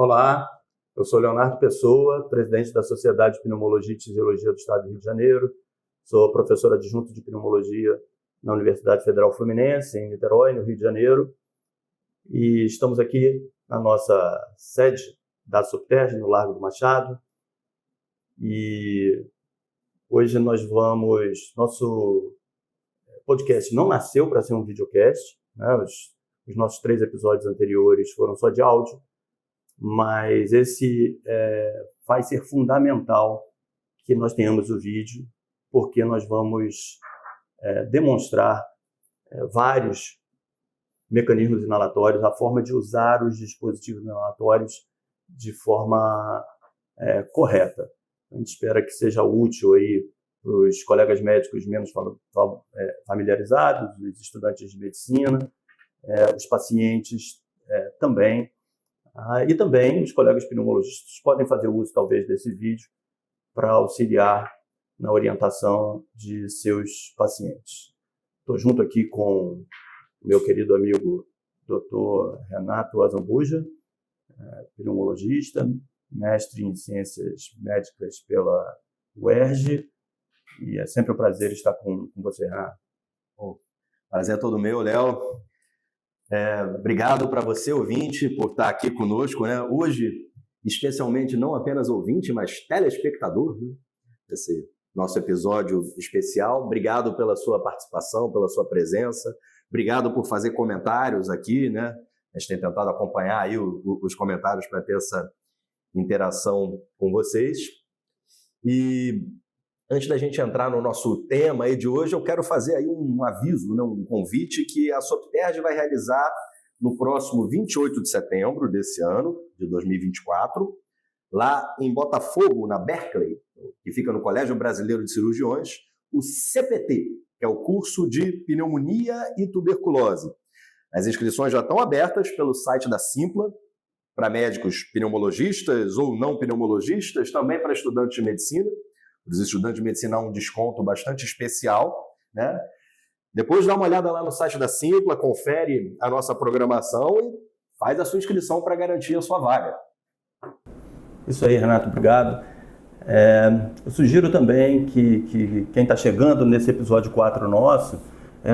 Olá, eu sou Leonardo Pessoa, presidente da Sociedade de Pneumologia e Tisiologia do Estado do Rio de Janeiro. Sou professor adjunto de pneumologia na Universidade Federal Fluminense, em Niterói, no Rio de Janeiro. E estamos aqui na nossa sede da Subterg, no Largo do Machado. E hoje nosso podcast não nasceu para ser um videocast, né? Os nossos 3 episódios anteriores foram só de áudio, mas esse vai ser fundamental que nós tenhamos o vídeo, porque nós vamos demonstrar vários mecanismos inalatórios, a forma de usar os dispositivos inalatórios de forma correta. A gente espera que seja útil aí para os colegas médicos menos familiarizados, os estudantes de medicina, os pacientes também, e também os colegas pneumologistas podem fazer uso, talvez, desse vídeo para auxiliar na orientação de seus pacientes. Estou junto aqui com o meu querido amigo Dr. Renato Azambuja, pneumologista, mestre em Ciências Médicas pela UERJ, e é sempre um prazer estar com você, Renato. Prazer é todo meu, Léo. Obrigado para você, ouvinte, por estar aqui conosco, né? Hoje, especialmente não apenas ouvinte, mas telespectador, né? Esse nosso episódio especial. Obrigado pela sua participação, pela sua presença. Obrigado por fazer comentários aqui, né? A gente tem tentado acompanhar aí os comentários para ter essa interação com vocês. E antes da gente entrar no nosso tema aí de hoje, eu quero fazer aí um aviso, né, um convite que a Subterg vai realizar no próximo 28 de setembro desse ano, de 2024, lá em Botafogo, na Berkeley, que fica no Colégio Brasileiro de Cirurgiões, o CPT, que é o curso de Pneumonia e Tuberculose. As inscrições já estão abertas pelo site da Simpla, para médicos pneumologistas ou não pneumologistas, também para estudantes de medicina. Os estudantes de medicina há um desconto bastante especial, né? Depois dá uma olhada lá no site da Simpla, confere a nossa programação e faz a sua inscrição para garantir a sua vaga. Isso aí, Renato, obrigado. Eu sugiro também que quem está chegando nesse episódio 4 nosso,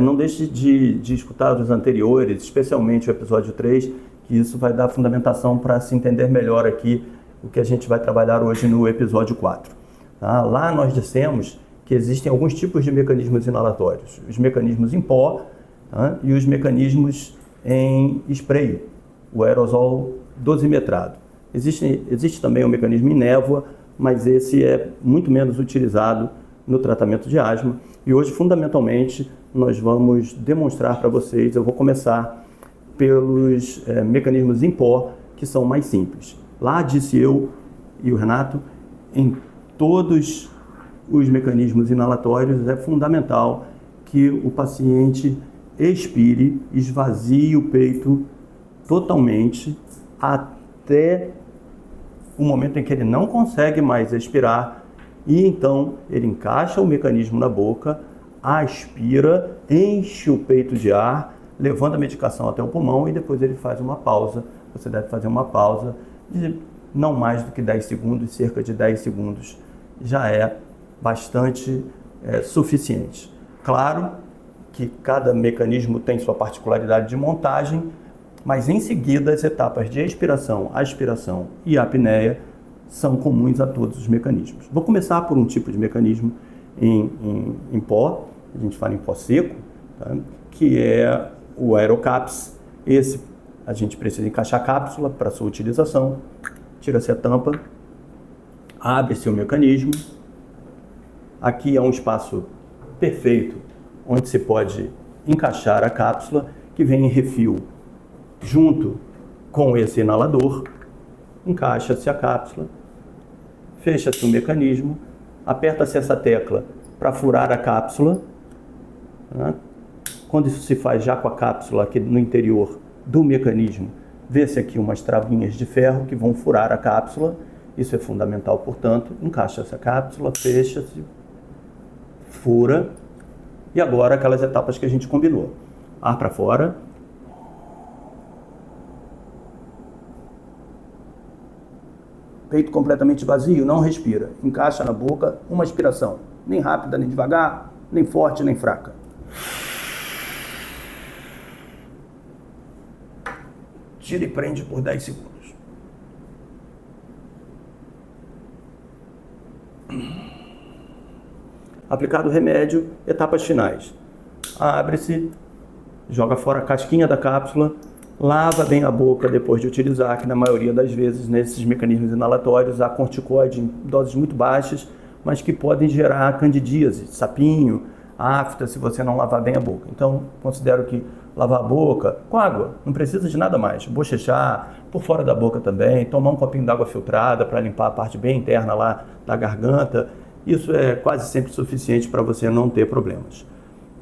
não deixe de escutar os anteriores, especialmente o episódio 3, que isso vai dar fundamentação para se entender melhor aqui o que a gente vai trabalhar hoje no episódio 4. Tá? Lá nós dissemos que existem alguns tipos de mecanismos inalatórios, os mecanismos em pó, tá? E os mecanismos em spray, o aerosol dosimetrado. Existe também o mecanismo em névoa, mas esse é muito menos utilizado no tratamento de asma. E hoje, fundamentalmente, nós vamos demonstrar para vocês, eu vou começar pelos mecanismos em pó, que são mais simples. Lá disse eu e o Renato, em todos os mecanismos inalatórios é fundamental que o paciente expire, esvazie o peito totalmente até o momento em que ele não consegue mais expirar, e então ele encaixa o mecanismo na boca, aspira, enche o peito de ar, levando a medicação até o pulmão e depois ele faz uma pausa. Você deve fazer uma pausa de não mais do que 10 segundos, cerca de 10 segundos já é bastante suficiente. Claro que cada mecanismo tem sua particularidade de montagem, mas em seguida as etapas de expiração, aspiração e apneia são comuns a todos os mecanismos. Vou começar por um tipo de mecanismo em pó, a gente fala em pó seco, tá? Que é o aerocaps. Esse a gente precisa encaixar a cápsula para sua utilização, tira-se a tampa, abre-se o mecanismo. Aqui é um espaço perfeito onde se pode encaixar a cápsula que vem em refil junto com esse inalador. Encaixa-se a cápsula, fecha-se o mecanismo, aperta-se essa tecla para furar a cápsula, né? Quando isso se faz já com a cápsula aqui no interior do mecanismo, vê-se aqui umas travinhas de ferro que vão furar a cápsula. Isso é fundamental, portanto, encaixa essa cápsula, fecha-se, fura, e agora aquelas etapas que a gente combinou. Ar para fora, peito completamente vazio, não respira. Encaixa na boca, uma aspiração. Nem rápida, nem devagar, nem forte, nem fraca. Tira e prende por 10 segundos. Aplicado o remédio, etapas finais. Abre-se, joga fora a casquinha da cápsula, lava bem a boca depois de utilizar, que na maioria das vezes nesses mecanismos inalatórios há corticoide em doses muito baixas, mas que podem gerar candidíase, sapinho, afta, se você não lavar bem a boca. Então, considero que lavar a boca com água, não precisa de nada mais. Bochechar, por fora da boca também, tomar um copinho d'água filtrada para limpar a parte bem interna lá da garganta. Isso é quase sempre suficiente para você não ter problemas.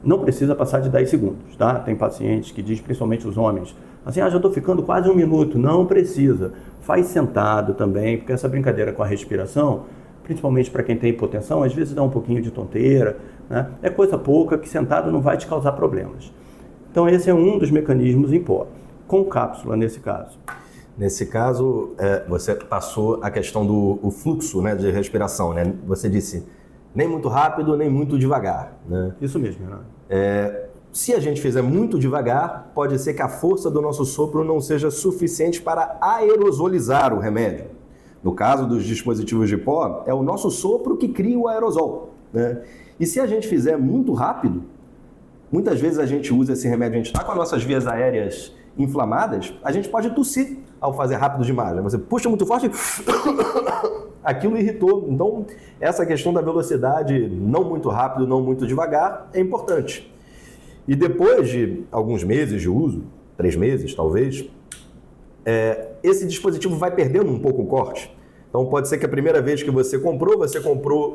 Não precisa passar de 10 segundos, tá? Tem pacientes que dizem, principalmente os homens, assim, já estou ficando quase 1 minuto. Não precisa. Faz sentado também, porque essa brincadeira com a respiração, principalmente para quem tem hipotensão, às vezes dá um pouquinho de tonteira, né? É coisa pouca que sentado não vai te causar problemas. Então esse é um dos mecanismos em pó, com cápsula nesse caso. Nesse caso, você passou a questão do fluxo, né, de respiração, né? Você disse nem muito rápido, nem muito devagar, né? Isso mesmo, Renato. Se a gente fizer muito devagar, pode ser que a força do nosso sopro não seja suficiente para aerosolizar o remédio. No caso dos dispositivos de pó, é o nosso sopro que cria o aerosol, né? E se a gente fizer muito rápido, muitas vezes a gente usa esse remédio, a gente está com as nossas vias aéreas inflamadas, a gente pode tossir ao fazer rápido demais, né? Você puxa muito forte, aquilo irritou. Então, essa questão da velocidade, não muito rápido, não muito devagar, é importante. E depois de alguns meses de uso, 3 meses talvez, esse dispositivo vai perdendo um pouco o corte. Então pode ser que a primeira vez que você comprou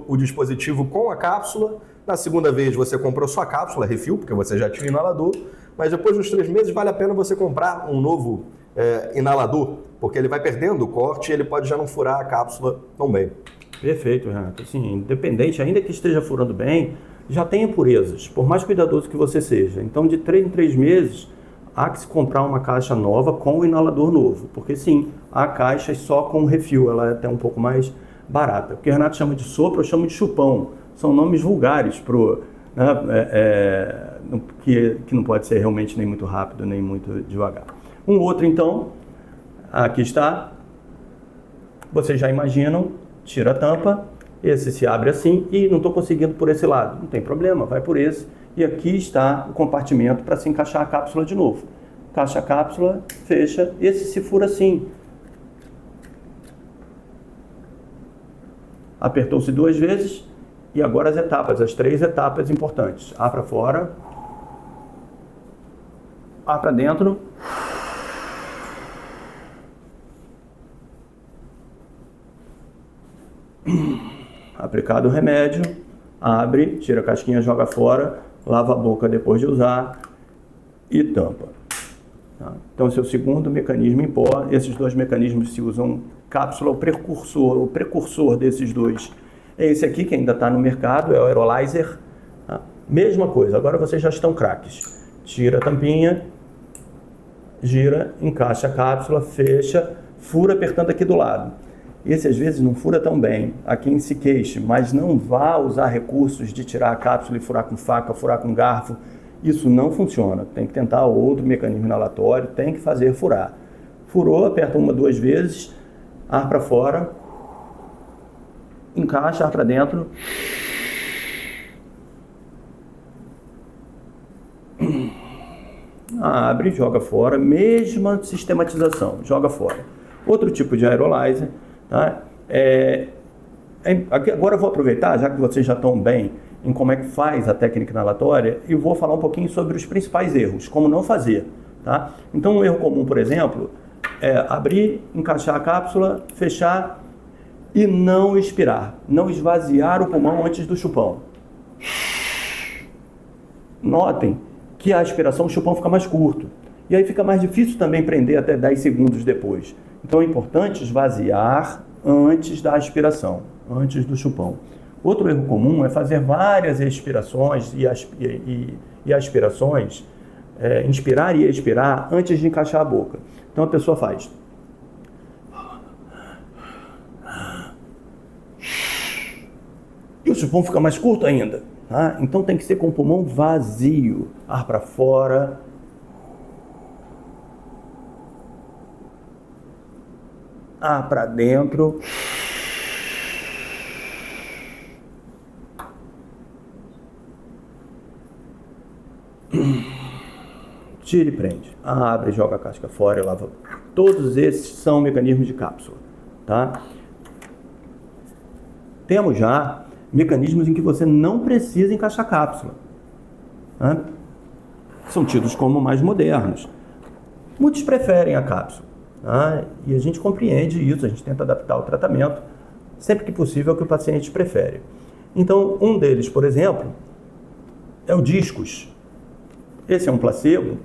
o dispositivo com a cápsula, na segunda vez você comprou só a cápsula, refil, porque você já tinha o inalador, mas depois dos 3 meses vale a pena você comprar um novo inalador, porque ele vai perdendo o corte e ele pode já não furar a cápsula tão bem. Perfeito, Renato. Assim, independente, ainda que esteja furando bem, já tem impurezas, por mais cuidadoso que você seja. Então, de 3 em 3 meses, há que se comprar uma caixa nova com o inalador novo, porque sim, há caixas só com refil, ela é até um pouco mais barata. O que o Renato chama de sopro, eu chamo de chupão. São nomes vulgares que não pode ser realmente nem muito rápido, nem muito devagar. Um outro, então, aqui está. Vocês já imaginam, tira a tampa, esse se abre assim e não estou conseguindo por esse lado. Não tem problema, vai por esse. E aqui está o compartimento para se encaixar a cápsula de novo. Encaixa a cápsula, fecha, esse se fura assim. Apertou-se 2 vezes e agora as 3 etapas importantes. Ar para fora, ar para dentro. Aplicado o remédio, abre, tira a casquinha, joga fora, lava a boca depois de usar e tampa. Tá? Então, esse é o segundo mecanismo em pó. Esses 2 mecanismos se usam cápsula, o precursor desses 2 é esse aqui, que ainda está no mercado, é o Aerolizer. Tá? Mesma coisa, agora vocês já estão craques. Tira a tampinha, gira, encaixa a cápsula, fecha, fura apertando aqui do lado. Esse às vezes não fura tão bem, há quem se queixe, mas não vá usar recursos de tirar a cápsula e furar com faca, furar com garfo. Isso não funciona, tem que tentar outro mecanismo inalatório, tem que fazer furar. Furou, aperta 1, 2 vezes, ar para fora, encaixa, ar para dentro. Abre, joga fora, mesma sistematização, joga fora. Outro tipo de aerolizer, tá? Agora eu vou aproveitar, já que vocês já estão bem em como é que faz a técnica inalatória, e vou falar um pouquinho sobre os principais erros, como não fazer. Tá? Então, um erro comum, por exemplo, é abrir, encaixar a cápsula, fechar e não expirar, não esvaziar o pulmão antes do chupão. Notem que a aspiração, o chupão fica mais curto, e aí fica mais difícil também prender até 10 segundos depois. Então é importante esvaziar antes da aspiração, antes do chupão. Outro erro comum é fazer várias expirações e aspirações, inspirar e expirar antes de encaixar a boca. Então a pessoa faz. E o chupão fica mais curto ainda. Tá? Então tem que ser com o pulmão vazio. Ar para fora. Ar para dentro. Tira e prende. Abre, joga a casca fora e lava. Todos esses são mecanismos de cápsula. Tá? Temos já mecanismos em que você não precisa encaixar cápsula. Tá? São tidos como mais modernos. Muitos preferem a cápsula. Tá? E a gente compreende isso, a gente tenta adaptar o tratamento sempre que possível ao que o paciente prefere. Então, um deles, por exemplo, é o discos. Esse é um placebo.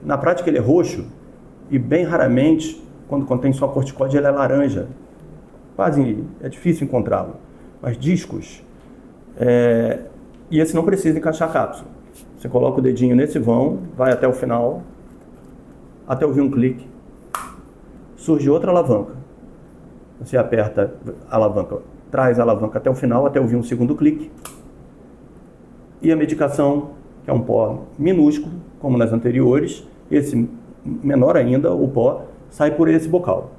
Na prática ele é roxo e bem raramente, quando contém só corticóide, ele é laranja. Quase é difícil encontrá-lo. Mas discos, e esse não precisa encaixar a cápsula. Você coloca o dedinho nesse vão, vai até o final, até ouvir um clique, surge outra alavanca. Você aperta a alavanca, traz a alavanca até o final, até ouvir um segundo clique. E a medicação, que é um pó minúsculo, como nas anteriores, esse menor ainda, o pó, sai por esse bocal.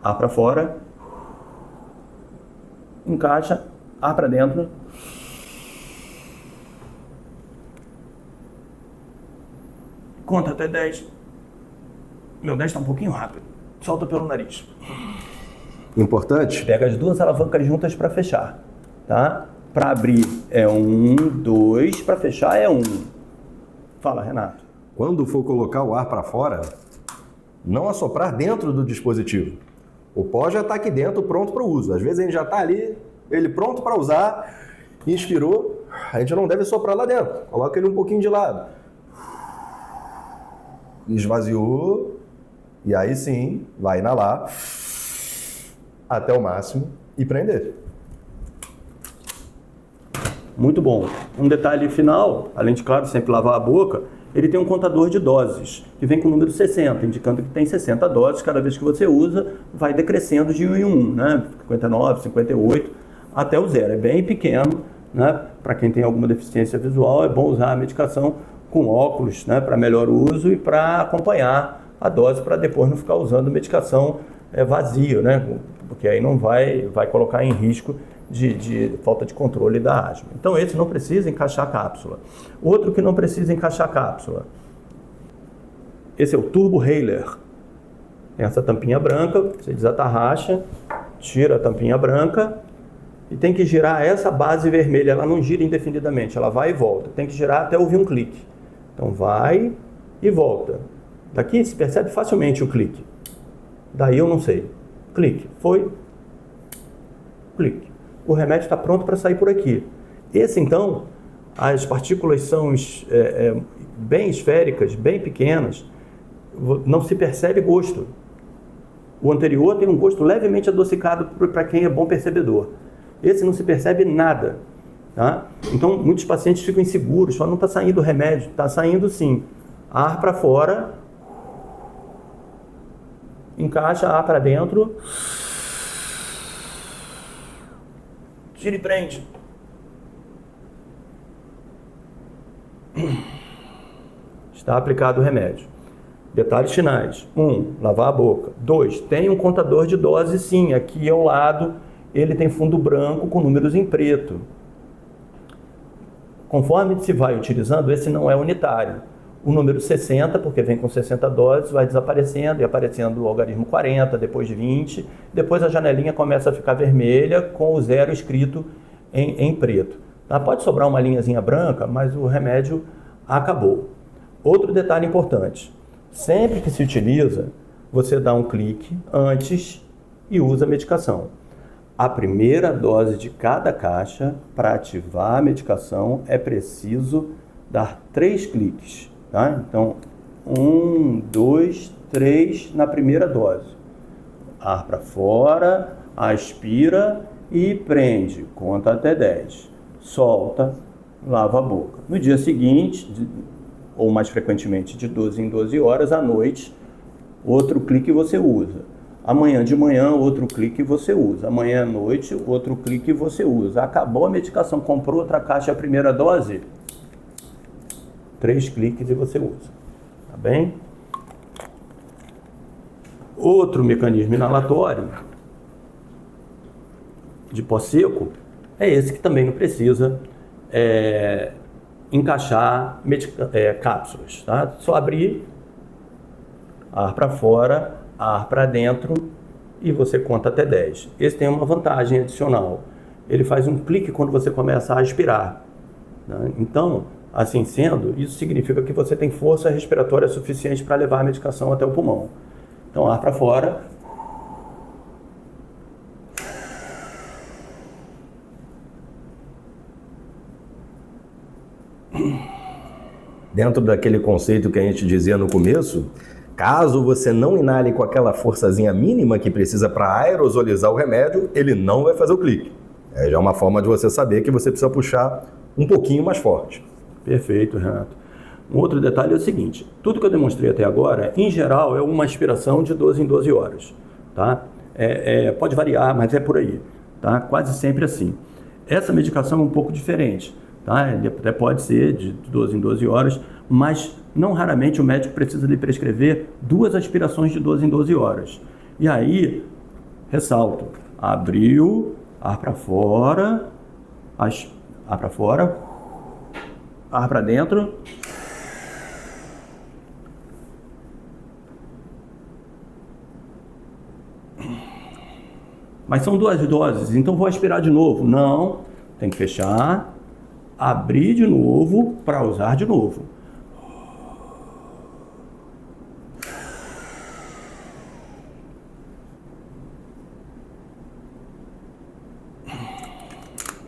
Ar para fora, encaixa, ar para dentro. Conta até 10. Meu 10 está um pouquinho rápido. Solta pelo nariz. Importante? Pega as duas alavancas juntas para fechar, tá? Para abrir é 1, 2, para fechar é 1. Fala, Renato. Quando for colocar o ar para fora, não assoprar dentro do dispositivo. O pó já está aqui dentro, pronto para o uso. Às vezes a gente já está ali, ele pronto para usar, inspirou, a gente não deve soprar lá dentro. Coloca ele um pouquinho de lado. Esvaziou, e aí sim, vai inalar até o máximo e prender. Muito bom. Um detalhe final, além de, claro, sempre lavar a boca, ele tem um contador de doses, que vem com o número 60, indicando que tem 60 doses. Cada vez que você usa, vai decrescendo de 1 em 1, né? 59, 58, até o 0. É bem pequeno, né? Para quem tem alguma deficiência visual, é bom usar a medicação com óculos, né? Para melhor uso e para acompanhar a dose, para depois não ficar usando medicação vazia, né? Porque aí não vai colocar em risco de falta de controle da asma. Então esse não precisa encaixar cápsula. Outro que não precisa encaixar cápsula, esse é o Turbo Heiler. Tem essa tampinha branca, você desatarracha, tira a tampinha branca e tem que girar essa base vermelha. Ela não gira indefinidamente, ela vai e volta. Tem que girar até ouvir um clique. Então vai e volta. Daqui se percebe facilmente o clique. Daí eu não sei. Clique, foi, clique. O remédio está pronto para sair por aqui. Esse, então, as partículas são bem esféricas, bem pequenas, não se percebe gosto. O anterior tem um gosto levemente adocicado para quem é bom percebedor. Esse não se percebe nada. Tá? Então, muitos pacientes ficam inseguros, falam, não está saindo o remédio. Está saindo sim. Ar para fora, encaixa ar para dentro, tira e prende. Está aplicado o remédio. Detalhes finais. 1, lavar a boca. 2, tem um contador de dose sim, aqui ao lado ele tem fundo branco com números em preto. Conforme se vai utilizando, esse não é unitário. O número 60, porque vem com 60 doses, vai desaparecendo e aparecendo o algarismo 40, depois 20. Depois a janelinha começa a ficar vermelha com o 0 escrito em preto. Tá? Pode sobrar uma linhazinha branca, mas o remédio acabou. Outro detalhe importante. Sempre que se utiliza, você dá um clique antes e usa a medicação. A primeira dose de cada caixa, para ativar a medicação, é preciso dar 3 cliques. Tá? Então, 1, 2, 3 na primeira dose. Ar para fora, aspira e prende. Conta até 10. Solta, lava a boca. No dia seguinte, ou mais frequentemente de 12 em 12 horas, à noite, outro clique você usa. Amanhã de manhã, outro clique você usa. Amanhã à noite, outro clique você usa. Acabou a medicação, comprou outra caixa, a primeira dose, 3 cliques e você usa. Tá bem? Outro mecanismo inalatório de pó seco é esse que também não precisa encaixar cápsulas. Tá? Só abrir, ar para fora, ar para dentro e você conta até 10. Esse tem uma vantagem adicional. Ele faz um clique quando você começa a aspirar. Né? Então, assim sendo, isso significa que você tem força respiratória suficiente para levar a medicação até o pulmão. Então, ar para fora. Dentro daquele conceito que a gente dizia no começo, caso você não inale com aquela forçazinha mínima que precisa para aerosolizar o remédio, ele não vai fazer o clique. Já é uma forma de você saber que você precisa puxar um pouquinho mais forte. Perfeito, Renato. Um outro detalhe é o seguinte, tudo que eu demonstrei até agora, em geral, é uma aspiração de 12 em 12 horas. Tá? Pode variar, mas é por aí. Tá? Quase sempre assim. Essa medicação é um pouco diferente. Tá? Ele até pode ser de 12 em 12 horas, mas não raramente o médico precisa lhe prescrever 2 aspirações de 12 em 12 horas. E aí, ressalto, abriu, ar para fora, ar para fora, ar para dentro. Mas são 2 doses, então vou aspirar de novo. Não, tem que fechar, abrir de novo para usar de novo.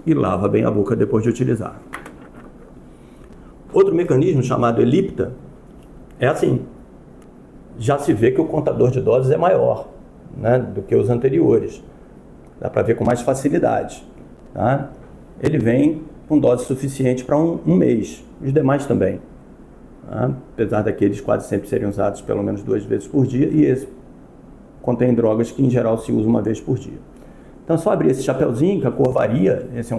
E lava bem a boca depois de utilizar. Outro mecanismo chamado elipta é assim. Já se vê que o contador de doses é maior, né, do que os anteriores. Dá para ver com mais facilidade. Tá? Ele vem com dose suficiente para um mês. Os demais também. Tá? Apesar daqueles quase sempre serem usados pelo menos 2 vezes por dia. E esse contém drogas que em geral se usa 1 vez por dia. Então é só abrir esse chapeuzinho, que a cor varia. Esse é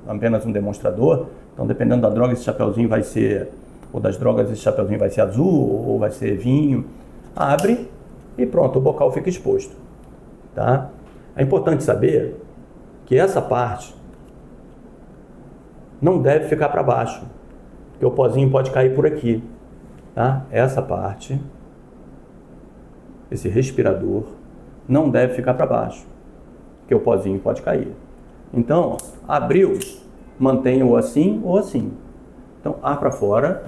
apenas um demonstrador. Então dependendo da droga, esse chapeuzinho vai ser... Ou das drogas, esse chapeuzinho vai ser azul ou vai ser vinho. Abre e pronto, o bocal fica exposto. Tá? É importante saber que essa parte não deve ficar para baixo, porque o pozinho pode cair por aqui. Tá? Essa parte, esse respirador, não deve ficar para baixo, porque o pozinho pode cair. Então, abriu, mantenha-o assim ou assim. Então, ar para fora.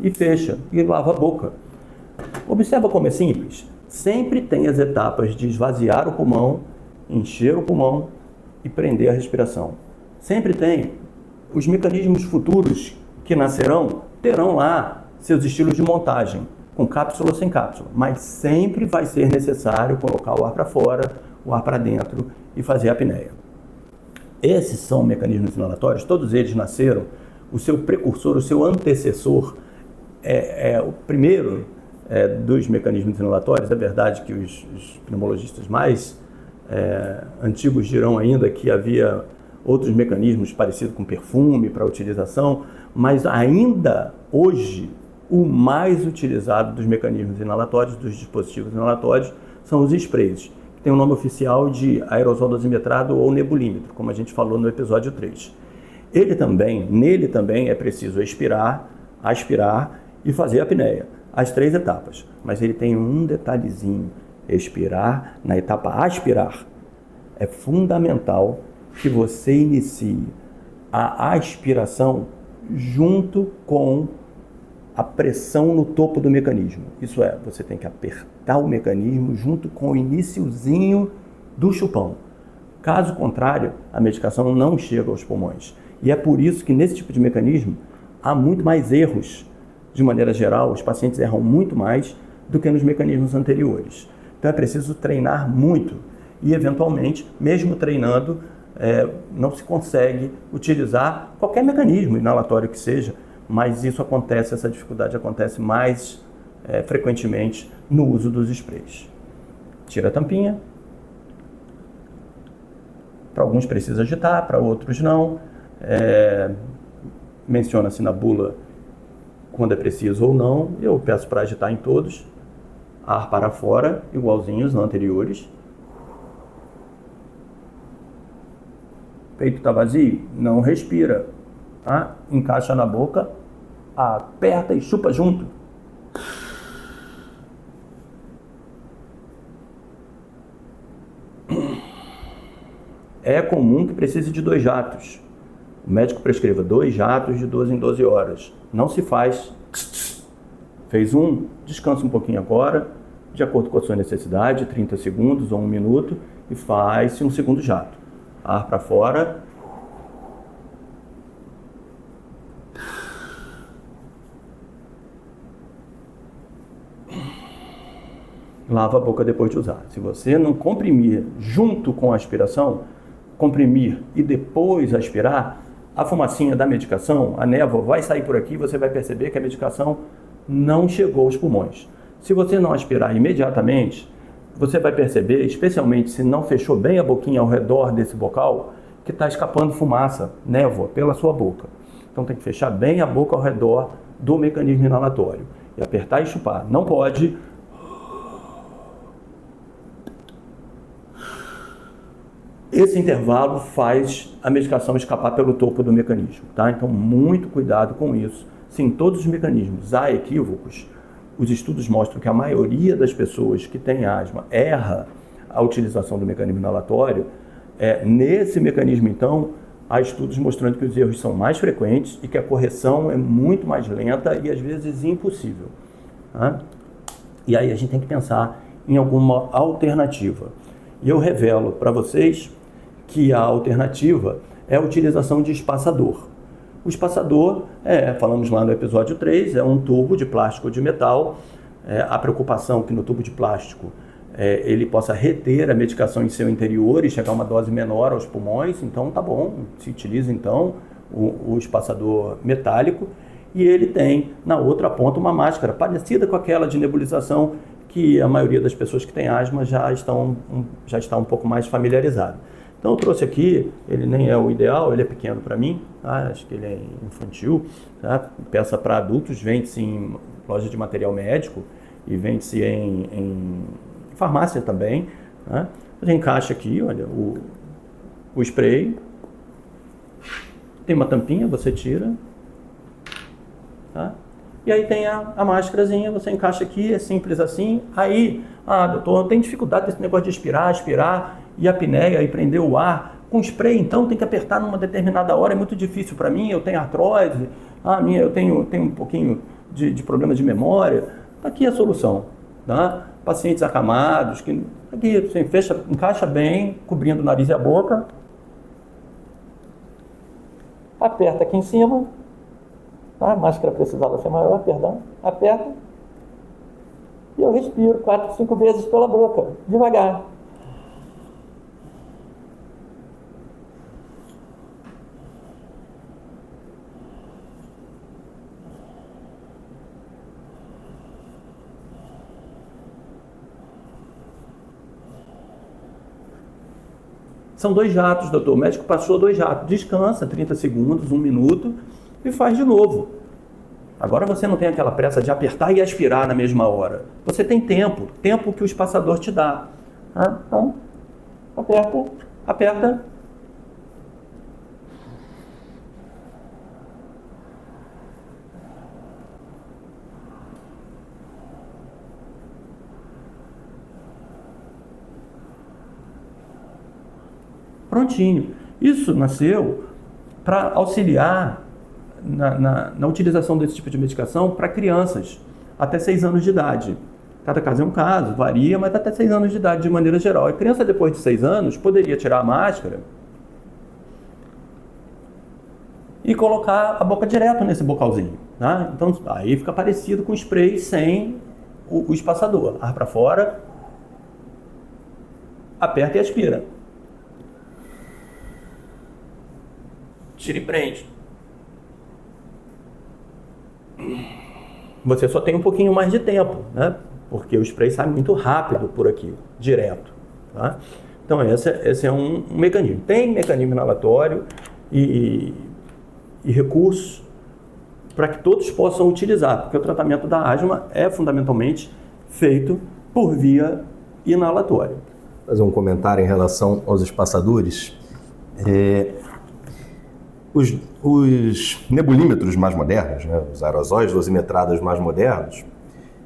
E fecha, e lava a boca. Observa como é simples. Sempre tem as etapas de esvaziar o pulmão, encher o pulmão e prender a respiração. Sempre tem. Os mecanismos futuros que nascerão terão lá seus estilos de montagem, com cápsula ou sem cápsula, mas sempre vai ser necessário colocar o ar para fora, o ar para dentro e fazer a apneia. Esses são mecanismos inalatórios, todos eles nasceram. O seu precursor, o seu antecessor, o primeiro dos mecanismos inalatórios. É verdade que os pneumologistas mais antigos dirão ainda que havia outros mecanismos parecidos com perfume para utilização, mas ainda hoje o mais utilizado dos mecanismos inalatórios, dos dispositivos inalatórios, são os sprays, que tem o nome oficial de aerosol dosimetrado ou nebulímetro, como a gente falou no episódio 3. Nele também é preciso expirar, aspirar e fazer a apneia, as 3 etapas. Mas ele tem um detalhezinho, expirar na etapa aspirar. É fundamental que você inicie a aspiração junto com a pressão no topo do mecanismo. Isso é, você tem que apertar o mecanismo junto com o iniciozinho do chupão. Caso contrário, a medicação não chega aos pulmões. E é por isso que nesse tipo de mecanismo há muito mais erros. De maneira geral, os pacientes erram muito mais do que nos mecanismos anteriores. Então é preciso treinar muito e, eventualmente, mesmo treinando, não se consegue utilizar qualquer mecanismo inalatório que seja, mas isso acontece, essa dificuldade acontece mais frequentemente no uso dos sprays. Tira a tampinha. Para alguns precisa agitar, para outros não. Menciona-se na bula quando é preciso ou não. Eu peço para agitar em todos. Ar para fora, igualzinho aos anteriores. Peito está vazio? Não respira. Tá? Encaixa na boca, aperta e chupa junto. É comum que precise de 2 jatos. O médico prescreva 2 jatos de 12 em 12 horas. Não se faz. Fez um, descansa um pouquinho agora, de acordo com a sua necessidade, 30 segundos ou 1 minuto, e faz-se um segundo jato. Ar para fora. Lava a boca depois de usar. Se você não comprimir junto com a aspiração, comprimir e depois aspirar, a fumacinha da medicação, a névoa, vai sair por aqui e você vai perceber que a medicação não chegou aos pulmões. Se você não aspirar imediatamente, você vai perceber, especialmente se não fechou bem a boquinha ao redor desse bocal, que está escapando fumaça, névoa, pela sua boca. Então tem que fechar bem a boca ao redor do mecanismo inalatório. E apertar e chupar. Não pode... Esse intervalo faz a medicação escapar pelo topo do mecanismo, tá? Então, muito cuidado com isso. Sim, todos os mecanismos há equívocos. Os estudos mostram que a maioria das pessoas que têm asma erra a utilização do mecanismo inalatório. Nesse mecanismo, então, há estudos mostrando que os erros são mais frequentes e que a correção é muito mais lenta e, às vezes, impossível. Tá? E aí a gente tem que pensar em alguma alternativa. E eu revelo para vocês que a alternativa é a utilização de espaçador. O espaçador, falamos lá no episódio 3, é um tubo de plástico ou de metal. A preocupação que no tubo de plástico ele possa reter a medicação em seu interior e chegar a uma dose menor aos pulmões, então tá bom, se utiliza então o espaçador metálico. E ele tem na outra ponta uma máscara parecida com aquela de nebulização que a maioria das pessoas que têm asma já está um pouco mais familiarizado. Então eu trouxe aqui, ele nem é o ideal, ele é pequeno para mim, tá? Acho que ele é infantil, tá? Peça para adultos, vende-se em loja de material médico e vende-se em farmácia também. Tá? Você encaixa aqui, olha, o spray, tem uma tampinha, você tira, tá? E aí tem a máscarazinha, você encaixa aqui, é simples assim. Aí, doutor, eu tenho dificuldade desse negócio de aspirar e a apneia e prender o ar. Com spray, então, tem que apertar numa determinada hora, é muito difícil para mim, eu tenho artrose, eu tenho um pouquinho de problema de memória. Aqui é a solução, tá? Pacientes acamados, aqui você encaixa bem, cobrindo o nariz e a boca. Aperta aqui em cima. A máscara precisava ser maior, perdão. Aperta. E eu respiro 4, 5 vezes pela boca, devagar. São 2 jatos, doutor. O médico passou 2 jatos. Descansa 30 segundos, 1 minuto e faz de novo. Agora você não tem aquela pressa de apertar e aspirar na mesma hora. Você tem tempo que o espaçador te dá. Então, aperta. Prontinho. Isso nasceu para auxiliar na utilização desse tipo de medicação para crianças até 6 anos de idade. Cada caso é um caso, varia, mas até 6 anos de idade de maneira geral. A criança depois de 6 anos poderia tirar a máscara e colocar a boca direto nesse bocalzinho. Tá? Então aí fica parecido com spray sem o espaçador. Ar para fora, aperta e aspira. tira e prende. Você só tem um pouquinho mais de tempo, né? Porque o spray sai muito rápido por aqui, direto. Tá? Então esse é um mecanismo. Tem mecanismo inalatório e recursos para que todos possam utilizar, porque o tratamento da asma é fundamentalmente feito por via inalatória. Vou fazer um comentário em relação aos espaçadores. Os nebulímetros mais modernos, né, os aerosóis dosimetrados mais modernos,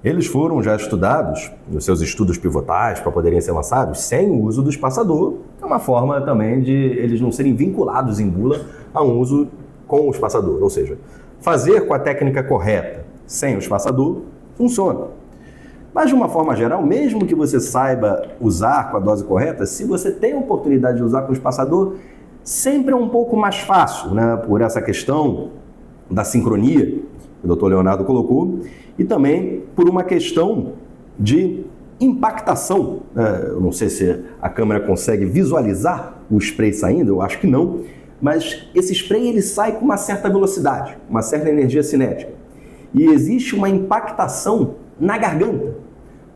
eles foram já estudados nos seus estudos pivotais para poderem ser lançados sem o uso do espaçador. É uma forma também de eles não serem vinculados em bula a um uso com o espaçador. Ou seja, fazer com a técnica correta sem o espaçador funciona. Mas de uma forma geral, mesmo que você saiba usar com a dose correta, se você tem a oportunidade de usar com o espaçador, sempre é um pouco mais fácil, né, por essa questão da sincronia que o Dr. Leonardo colocou, e também por uma questão de impactação. Eu não sei se a câmera consegue visualizar o spray saindo, eu acho que não, mas esse spray ele sai com uma certa velocidade, uma certa energia cinética. E existe uma impactação na garganta.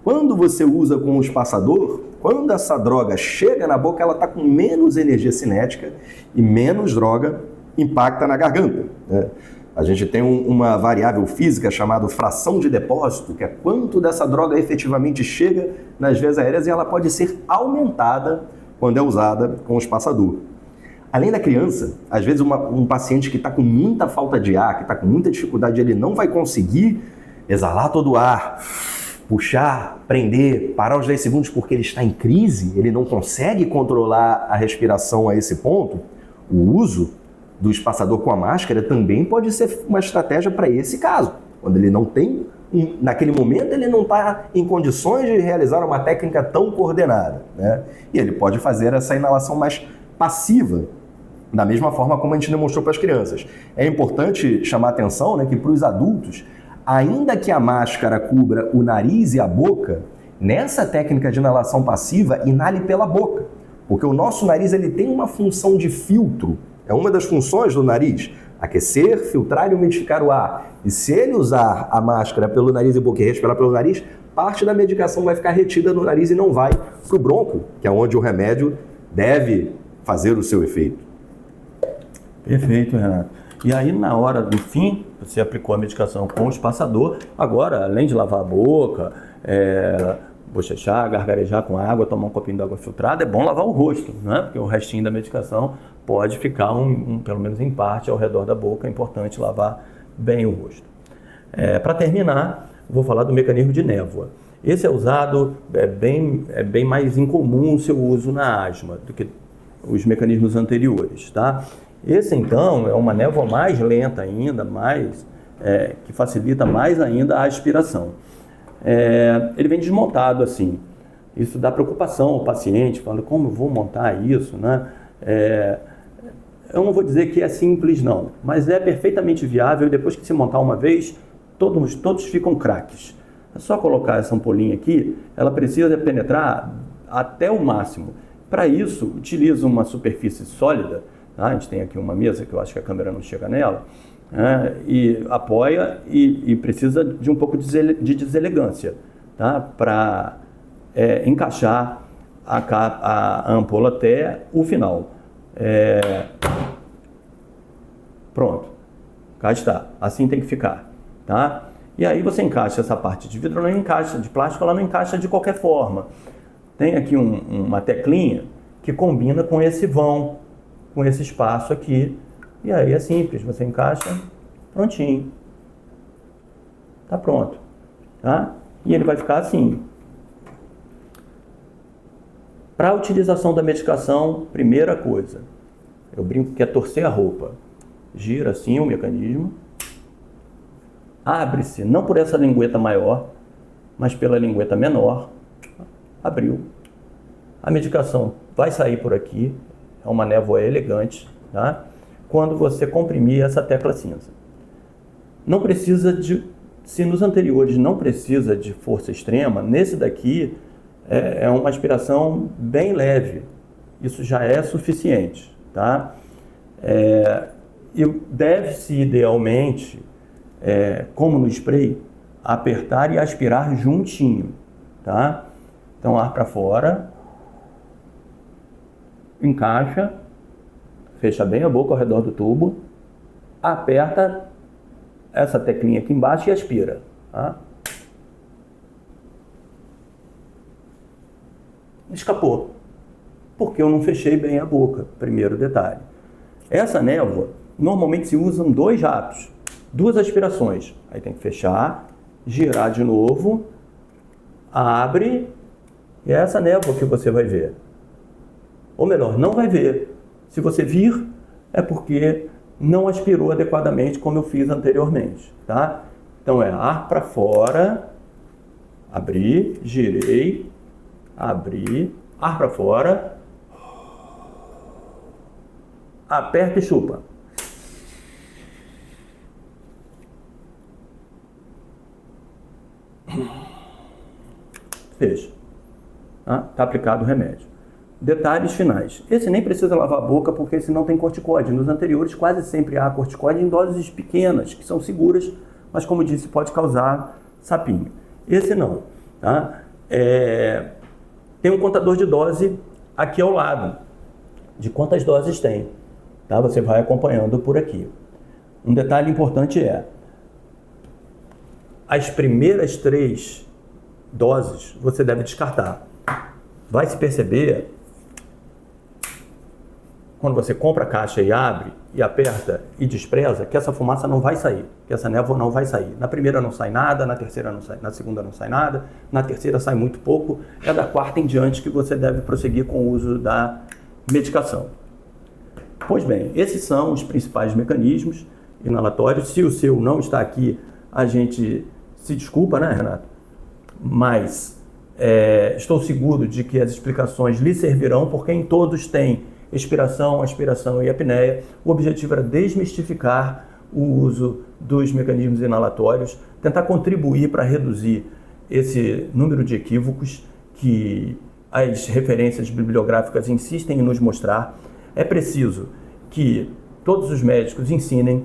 Quando você usa com o espaçador, quando essa droga chega na boca, ela está com menos energia cinética e menos droga impacta na garganta, né? A gente tem uma variável física chamada fração de depósito, que é quanto dessa droga efetivamente chega nas vias aéreas, e ela pode ser aumentada quando é usada com o espaçador. Além da criança, às vezes um paciente que está com muita falta de ar, que está com muita dificuldade, ele não vai conseguir exalar todo o ar, puxar, prender, parar os 10 segundos porque ele está em crise, ele não consegue controlar a respiração a esse ponto. O uso do espaçador com a máscara também pode ser uma estratégia para esse caso, quando ele não tem, naquele momento ele não está em condições de realizar uma técnica tão coordenada, né? E ele pode fazer essa inalação mais passiva, da mesma forma como a gente demonstrou para as crianças. É importante chamar a atenção, né, que para os adultos, ainda que a máscara cubra o nariz e a boca, nessa técnica de inalação passiva, inale pela boca, porque o nosso nariz ele tem uma função de filtro. É uma das funções do nariz, aquecer, filtrar e umidificar o ar. E se ele usar a máscara pelo nariz e boca e respirar pelo nariz, parte da medicação vai ficar retida no nariz e não vai para o bronco, que é onde o remédio deve fazer o seu efeito. Perfeito, Renato. E aí, na hora do fim, você aplicou a medicação com o espaçador. Agora, além de lavar a boca, bochechar, gargarejar com água, tomar um copinho de água filtrada, é bom lavar o rosto, né? Porque o restinho da medicação pode ficar, pelo menos em parte, ao redor da boca. É importante lavar bem o rosto. Para terminar, vou falar do mecanismo de névoa. Esse é usado, é bem mais incomum o seu uso na asma do que os mecanismos anteriores, tá? Esse, então, é uma névoa mais lenta ainda, que facilita mais ainda a aspiração. Ele vem desmontado assim. Isso dá preocupação ao paciente, falando, como eu vou montar isso, né? Eu não vou dizer que é simples, não, mas é perfeitamente viável, e depois que se montar uma vez, todos ficam craques. É só colocar essa ampolinha aqui, ela precisa penetrar até o máximo. Para isso, utiliza uma superfície sólida, tá? A gente tem aqui uma mesa que eu acho que a câmera não chega nela, e apoia e precisa de um pouco de deselegância, tá? Para encaixar a ampola até o final. Pronto, cá está, assim tem que ficar, tá? E aí você encaixa essa parte de vidro, não encaixa, de plástico ela não encaixa de qualquer forma. Tem aqui uma teclinha que combina com esse vão, com esse espaço aqui, e aí é simples, você encaixa, prontinho, tá pronto, tá? E ele vai ficar assim. Para a utilização da medicação, primeira coisa, eu brinco que é torcer a roupa. Gira assim o mecanismo, abre-se, não por essa lingueta maior, mas pela lingueta menor, abriu. A medicação vai sair por aqui, é uma névoa elegante, tá? Quando você comprimir essa tecla cinza. Não precisa se nos anteriores não precisa de força extrema, nesse daqui é uma aspiração bem leve, isso já é suficiente, tá? E deve-se, idealmente, como no spray, apertar e aspirar juntinho, tá? Então, ar para fora, encaixa, fecha bem a boca ao redor do tubo, aperta essa teclinha aqui embaixo e aspira, tá? Escapou, porque eu não fechei bem a boca, primeiro detalhe. Essa névoa, normalmente se usam 2 jatos, 2 aspirações. Aí tem que fechar, girar de novo, abre, e é essa névoa que você vai ver. Ou melhor, não vai ver. Se você vir, é porque não aspirou adequadamente como eu fiz anteriormente, tá? Então é ar para fora, abri, girei, abri, ar para fora, aperta e chupa. Fecha. Tá aplicado o remédio. Detalhes finais. Esse nem precisa lavar a boca porque esse não tem corticóide. Nos anteriores quase sempre há corticóide em doses pequenas, que são seguras, mas como disse, pode causar sapinho. Esse não. Tá? Tem um contador de dose aqui ao lado, de quantas doses tem. Tá? Você vai acompanhando por aqui. Um detalhe importante as primeiras 3 doses você deve descartar. Vai se perceber, quando você compra a caixa e abre, e aperta e despreza, que essa fumaça não vai sair, que essa névoa não vai sair. Na primeira não sai nada, na terceira não sai, na segunda não sai nada, na terceira sai muito pouco, é da 4ª em diante que você deve prosseguir com o uso da medicação. Pois bem, esses são os principais mecanismos inalatórios. Se o seu não está aqui, a gente se desculpa, né, Renato? Mas estou seguro de que as explicações lhe servirão, porque em todos tem expiração, aspiração e apneia. O objetivo era desmistificar o uso dos mecanismos inalatórios, tentar contribuir para reduzir esse número de equívocos que as referências bibliográficas insistem em nos mostrar. É preciso que todos os médicos ensinem,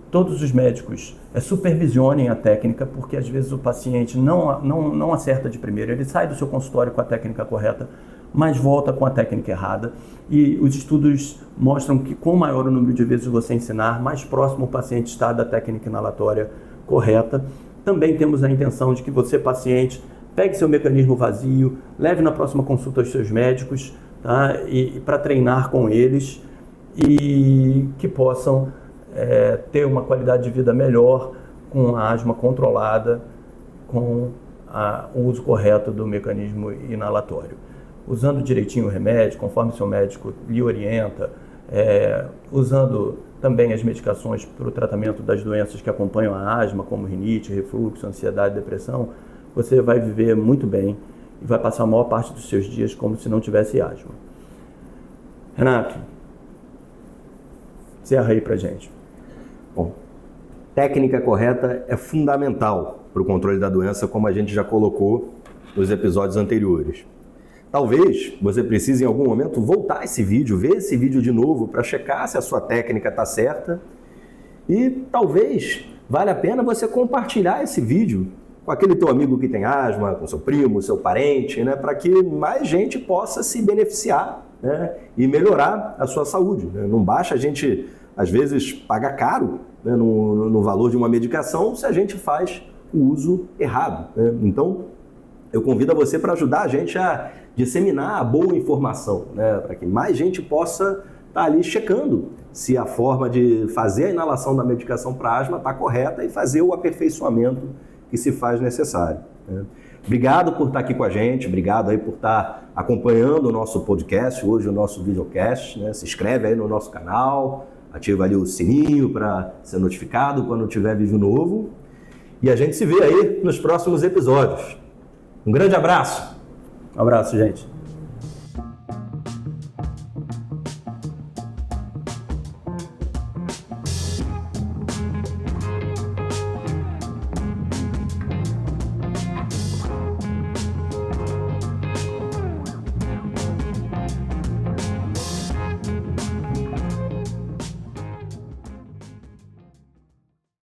todos os médicos supervisionem a técnica, porque às vezes o paciente não acerta de primeira. Ele sai do seu consultório com a técnica correta, mas volta com a técnica errada. E os estudos mostram que com maior o número de vezes você ensinar, mais próximo o paciente está da técnica inalatória correta. Também temos a intenção de que você, paciente, pegue seu mecanismo vazio, leve na próxima consulta aos seus médicos, tá? E para treinar com eles, e que possam ter uma qualidade de vida melhor com a asma controlada, com o uso correto do mecanismo inalatório. Usando direitinho o remédio, conforme seu médico lhe orienta, usando também as medicações para o tratamento das doenças que acompanham a asma, como rinite, refluxo, ansiedade, depressão, você vai viver muito bem e vai passar a maior parte dos seus dias como se não tivesse asma. Renato, encerra aí pra gente. Bom, técnica correta é fundamental para o controle da doença, como a gente já colocou nos episódios anteriores. Talvez você precise em algum momento voltar esse vídeo, ver esse vídeo de novo para checar se a sua técnica está certa, e talvez valha a pena você compartilhar esse vídeo com aquele teu amigo que tem asma, com seu primo, seu parente, né, para que mais gente possa se beneficiar, né, e melhorar a sua saúde. Né? Não basta a gente, às vezes, pagar caro, né, no valor de uma medicação se a gente faz o uso errado. Né? Então, eu convido a você para ajudar a gente a disseminar a boa informação, né, para que mais gente possa estar ali checando se a forma de fazer a inalação da medicação para asma está correta e fazer o aperfeiçoamento que se faz necessário. Né? Obrigado por estar aqui com a gente, obrigado aí por estar acompanhando o nosso podcast, hoje o nosso videocast. Né? Se inscreve aí no nosso canal, ativa ali o sininho para ser notificado quando tiver vídeo novo. E a gente se vê aí nos próximos episódios. Um grande abraço! Um abraço, gente!